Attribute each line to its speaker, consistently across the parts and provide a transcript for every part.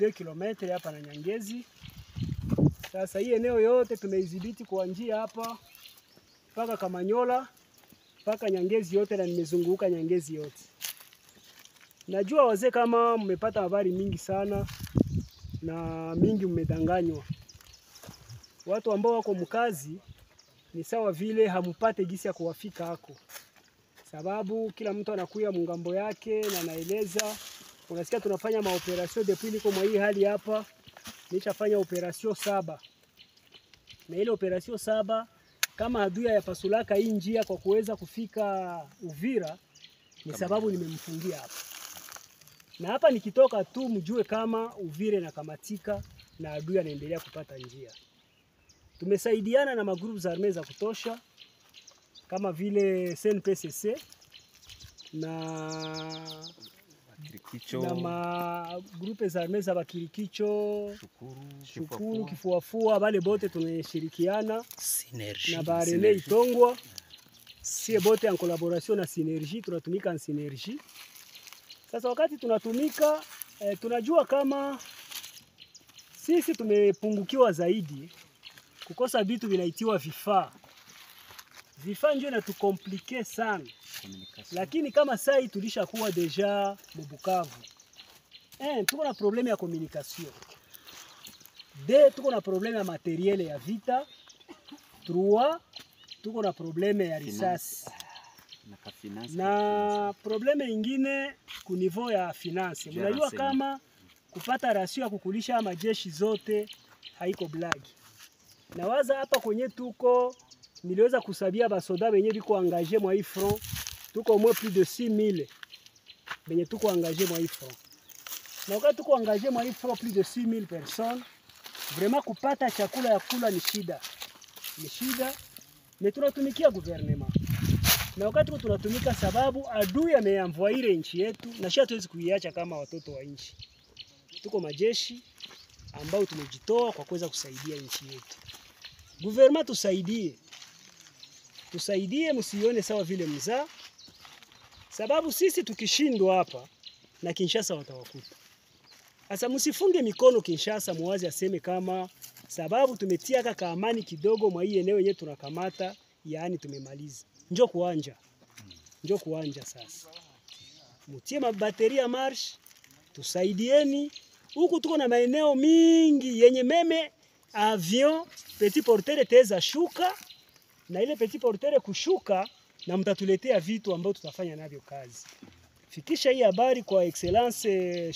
Speaker 1: 2 km hapa na Nyangezi. Sasa hii eneo yote tumeidhibiti kwa njia hapa mpaka Kamanyola mpaka Nyangezi yote, na nimezunguka Nyangezi yote. Najua wazee kama mmepata habari mingi sana na mingi mmedanganywa. Watu ambao wako mkazi ni sawa vile hamupate gisi ya kuwafika hako, sababu kila mtu anakuya mungambo yake na anaeleza. Unasikia tunafanya maoperasyon depuis niko mwa hii hali hapa, nishafanya operasyon 7. Na ile operasyon 7 kama adui ya pasulaka hii njia kwa kuweza kufika Uvira ni sababu nimemfungia hapa. Na hapa nikitoka tu mjue kama Uvira na kamatika na adui anaendelea kupata njia. Tumesaidiana na magrupu za arme za kutosha kama vile CNPSC na magrupe za arme za Bakirikicho, Shukuru, Kifuafua, wale bote tumeshirikiana na Barele Itongwa. Sie bote en collaboration na Synergie, tunatumika en synergie. Sasa wakati tunatumika tunajua kama sisi tumepungukiwa zaidi, kukosa vitu vinaitiwa vifaa. Vifaa ndio inatukomplike sana. Lakini kama sai tulishakuwa deja Bukavu. Tuko na probleme ya communication. Tuko na probleme ya materiel ya vita. 3, tuko na probleme ya risasi. Na probleme ingine ku niveau ya finance. Mnajua kama kupata rasio ya kukulisha majeshi zote haiko blagi. Na waza hapa kwenye tuko niliweza kusabia basoda benye biko angaje mwa hii front. Tuko moins plus de 6000 benye tuko angaje mwa hii front. Na wakati tuko angaje mwa hii front plus de 6000 personnes, vraiment kupata chakula ya kula ni shida. Ni shida. Mais tunatumikia gouvernement. Na wakati tunatumika sababu adui ameamvoire nchi yetu na sisi hatuwezi kuiacha kama watoto wa nchi. Tuko majeshi ambao tumejitoa kwa kuweza kusaidia nchi yetu. Gouvernement tusaidie. Tusaidie, msione sawa vile mzaa. Sababu sisi tukishindwa hapa na Kinshasa watawakuta. Sasa msifunge mikono Kinshasa muwazi aseme kama sababu tumetia kaka amani kidogo mwa hii eneo yenyewe tunakamata, yaani tumemaliza. Njoo kuanja. Njoo kuanja sasa. Mutie mabateria marsh, tusaidieni. Huku tuko na maeneo mingi yenye meme avion petit porteur teza shuka, na ile petit porteur kushuka na mtatuletea vitu ambavyo tutafanya navyo kazi. Fikisha hii habari kwa excellence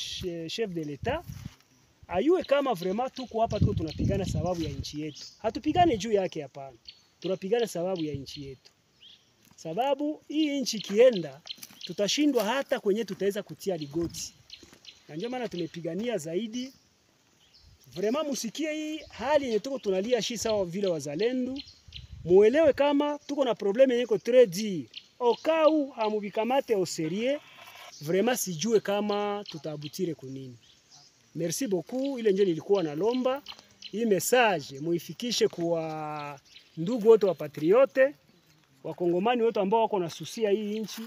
Speaker 1: chef de l'etat, ayue kama vraiment tuko hapa tuko tunapigana sababu ya nchi yetu. Hatupigane juu yake hapana. Tunapigana sababu ya nchi yetu. Sababu hii nchi kienda tutashindwa hata kwenye tutaweza kutia ligoti. Na ndio maana tumepigania zaidi. Vraiment musikie hii hali yenye tuko tunalia shi sawa vile wazalendo. Muelewe kama tuko na probleme yenye ko très dur. Okau hamubikamate au sérieux. Vraiment sijue kama tutabutire kunini. Merci beaucoup. Ile ndio nilikuwa nalomba. Hii message muifikishe kwa ndugu wote wa patriote, wakongomani wote ambao wako na susia hii nchi.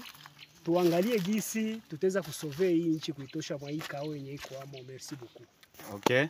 Speaker 1: Tuangalie gisi tutaweza kusove hii nchi kuitosha mwa hii kao yenye iko amo. Merci beaucoup.
Speaker 2: Okay.